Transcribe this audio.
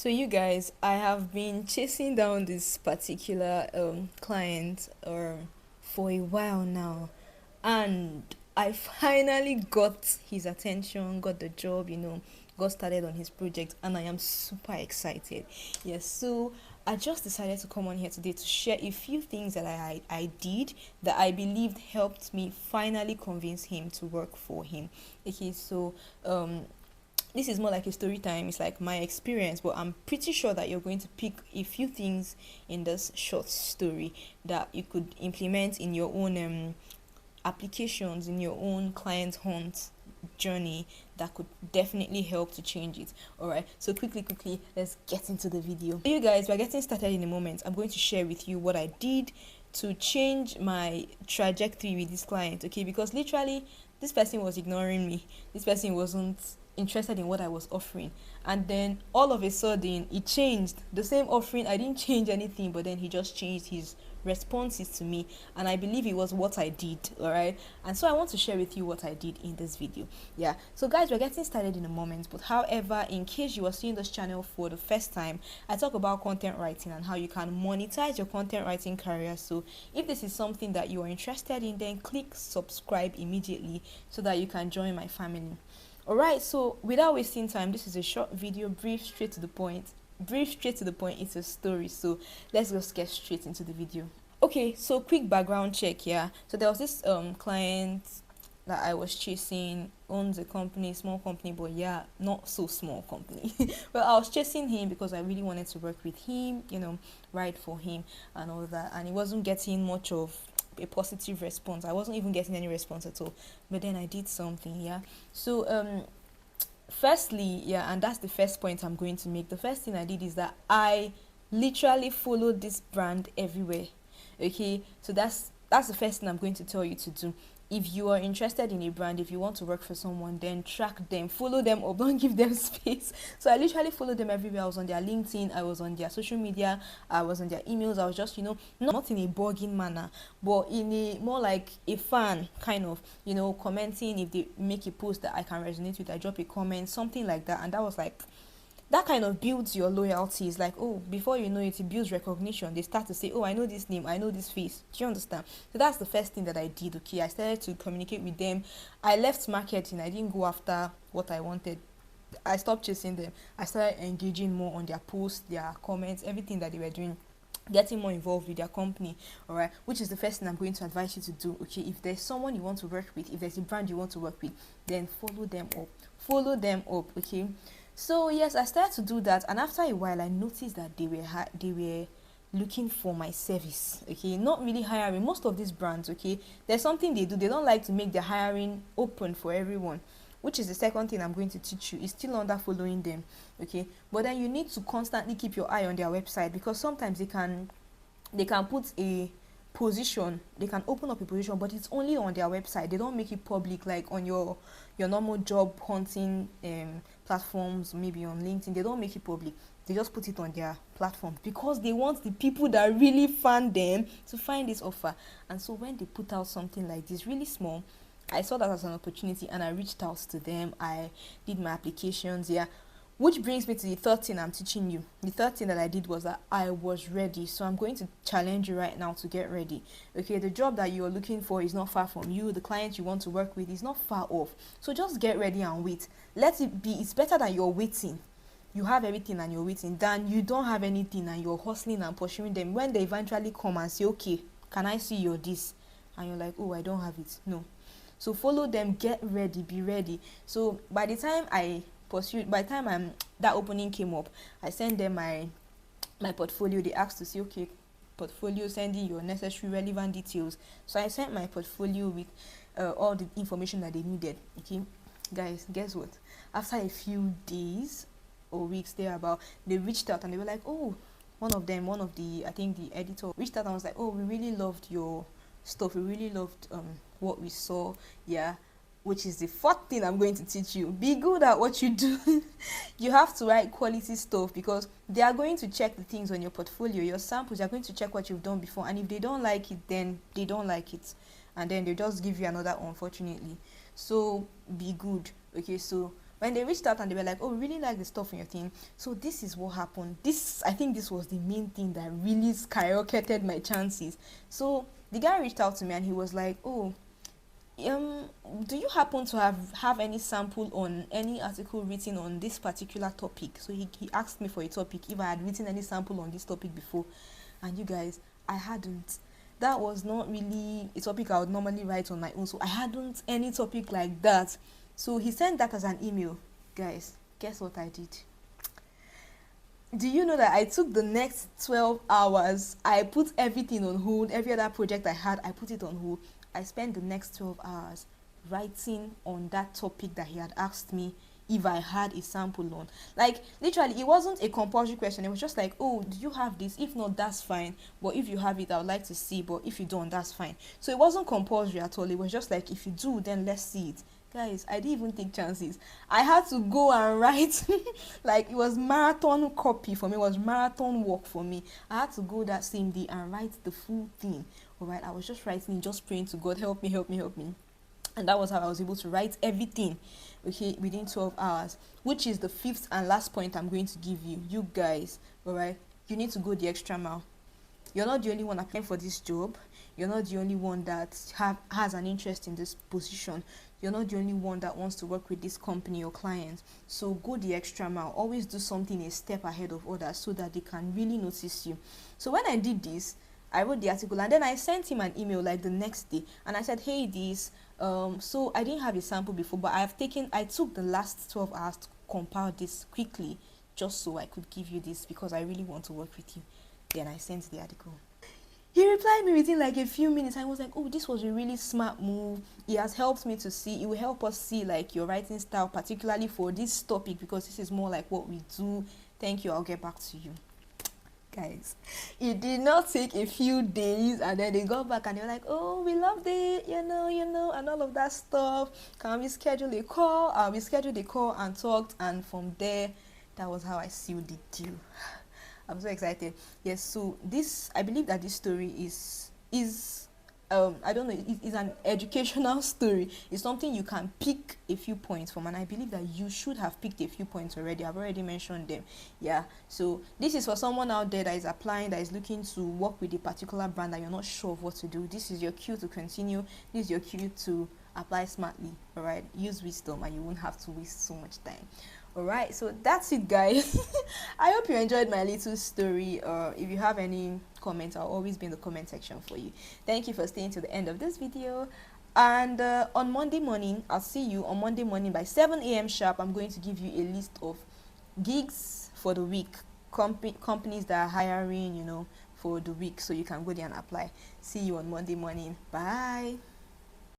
So you guys, I have been chasing down this particular client for a while now, and I finally got his attention, got the job, got started on his project, and I am super excited. Yes, so I just decided to come on here today to share a few things that I did that I believed helped me finally convince him to work for him. Okay, so this is more like a story time. It's like my experience, but I'm pretty sure that you're going to pick a few things in this short story that you could implement in your own applications, in your own client hunt journey, that could definitely help to change it. All right, so quickly, let's get into the video. You guys, we're getting started in a moment. I'm going to share with you what I did to change my trajectory with this client. Okay, because literally this person was ignoring me. This person wasn't interested in what I was offering, and then all of a sudden it changed. The same offering, I didn't change anything, but then he just changed his responses to me, and I believe it was what I did. All right, and so I want to share with you what I did in this video. Yeah, so guys, we're getting started in a moment, but however, in case you are seeing this channel for the first time, I talk about content writing and how you can monetize your content writing career. So if this is something that you are interested in, then click subscribe immediately so that you can join my family. Alright, so without wasting time, this is a short video, brief, straight to the point. It's a story, so let's just get straight into the video. Okay, so quick background check. Yeah, so there was this client that I was chasing, owns a company, small company, but yeah, not so small company. Well, I was chasing him because I really wanted to work with him, write for him and all that, and he wasn't getting much of a positive response. I wasn't even getting any response at all, but then I did something. Yeah, so firstly, yeah, and that's the first point I'm going to make. The first thing I did is that I literally followed this brand everywhere. Okay, so that's the first thing I'm going to tell you to do. If you are interested in a brand, if you want to work for someone, then track them, follow them up, don't give them space. So I literally followed them everywhere. I was on their LinkedIn, I was on their social media, I was on their emails. I was just, not in a bugging manner, but in a more like a fan kind of, commenting. If they make a post that I can resonate with, I drop a comment, something like that. And that was like, that kind of builds your loyalty. It's like, oh, before you know it, it builds recognition. They start to say, oh, I know this name, I know this face. Do you understand? So that's the first thing that I did. Okay, I started to communicate with them. I left marketing. I didn't go after what I wanted. I stopped chasing them. I started engaging more on their posts, their comments, everything that they were doing, getting more involved with their company. All right, which is the first thing I'm going to advise you to do. Okay, if there's someone you want to work with, if there's a brand you want to work with, then follow them up. Okay, so yes, I started to do that, and after a while I noticed that they were looking for my service. Okay, not really hiring. Most of these brands, okay, there's something they do. They don't like to make their hiring open for everyone, which is the second thing I'm going to teach you. Is still under following them. Okay, but then you need to constantly keep your eye on their website, because sometimes they can put a position, they can open up a position, but it's only on their website. They don't make it public like on your normal job hunting platforms, maybe on LinkedIn. They don't make it public. They just put it on their platform because they want the people that really fan them to find this offer. And so when they put out something like this really small, I saw that as an opportunity and I reached out to them. I did my applications. Yeah, which brings me to the third thing I'm teaching you. The third thing that I did was that I was ready. So I'm going to challenge you right now to get ready. Okay, the job that you're looking for is not far from you. The client you want to work with is not far off. So just get ready and wait. Let it be. It's better than you're waiting. You have everything and you're waiting than you don't have anything and you're hustling and pursuing them. When they eventually come and say, okay, can I see your this? And you're like, oh, I don't have it. No. So follow them, get ready, be ready. So by the time that opening came up, I sent them my portfolio. They asked to see, okay, portfolio, sending your necessary relevant details. So I sent my portfolio with all the information that they needed. Okay, guys, guess what? After a few days or weeks thereabout, they reached out and they were like, oh, one of the, I think the editor reached out and was like, oh, we really loved your stuff. We really loved what we saw. Yeah, which is the fourth thing I'm going to teach you. Be good at what you do. You have to write quality stuff, because they are going to check the things on your portfolio, your samples. They are going to check what you've done before, and if they don't like it, then they don't like it, and then they just give you another, unfortunately. So be good. Okay, so when they reached out and they were like, oh, we really like the stuff in your team, so this is what happened. This, I think this was the main thing that really skyrocketed my chances. So the guy reached out to me and he was like, oh, um do you happen to have any sample on any article written on this particular topic? So he asked me for a topic, if I had written any sample on this topic before. And you guys, I hadn't. That was not really a topic I would normally write on my own, so I hadn't any topic like that. So he sent that as an email. Guys, guess what I did? Do you know that I took the next 12 hours, I put everything on hold, every other project I had, I put it on hold. I spent the next 12 hours writing on that topic that he had asked me if I had a sample on. Like, literally, it wasn't a compulsory question. It was just like, oh, do you have this? If not, that's fine. But if you have it, I would like to see. But if you don't, that's fine. So it wasn't compulsory at all. It was just like, if you do, then let's see it. Guys, I didn't even take chances. I had to go and write. Like, it was marathon copy for me. It was marathon work for me. I had to go that same day and write the full thing. All right, I was just writing, just praying to God, help me, help me, help me. And that was how I was able to write everything, okay, within 12 hours, which is the fifth and last point I'm going to give you. You guys, all right, you need to go the extra mile. You're not the only one applying for this job. You're not the only one that has an interest in this position. You're not the only one that wants to work with this company or client. So go the extra mile. Always do something a step ahead of others so that they can really notice you. So when I did this, I wrote the article and then I sent him an email like the next day, and I said, hey, so I didn't have a sample before, but I took the last 12 hours to compile this quickly just so I could give you this because I really want to work with you. Then I sent the article. He replied me within like a few minutes. I was like, oh, this was a really smart move. It has helped me to see, it will help us see like your writing style, particularly for this topic, because this is more like what we do. Thank you, I'll get back to you. Guys, it did not take a few days, and then they got back and they were like, oh, we loved it, and all of that stuff. Can we schedule a call? We scheduled a call and talked, and from there, that was how I sealed the deal. I'm so excited. Yes, so I believe that this story is I don't know, it's an educational story. It's something you can pick a few points from, and I believe that you should have picked a few points already. I've already mentioned them. Yeah, so this is for someone out there that is applying, that is looking to work with a particular brand that you're not sure of what to do. This is your cue to continue. This is your cue to apply smartly. All right, use wisdom and you won't have to waste so much time. All right, so that's it, guys. I hope you enjoyed my little story. If you have any comments, I'll always be in the comment section for you. Thank you for staying to the end of this video. And on Monday morning, I'll see you on Monday morning by 7 a.m. sharp. I'm going to give you a list of gigs for the week, companies that are hiring, for the week, so you can go there and apply. See you on Monday morning. Bye.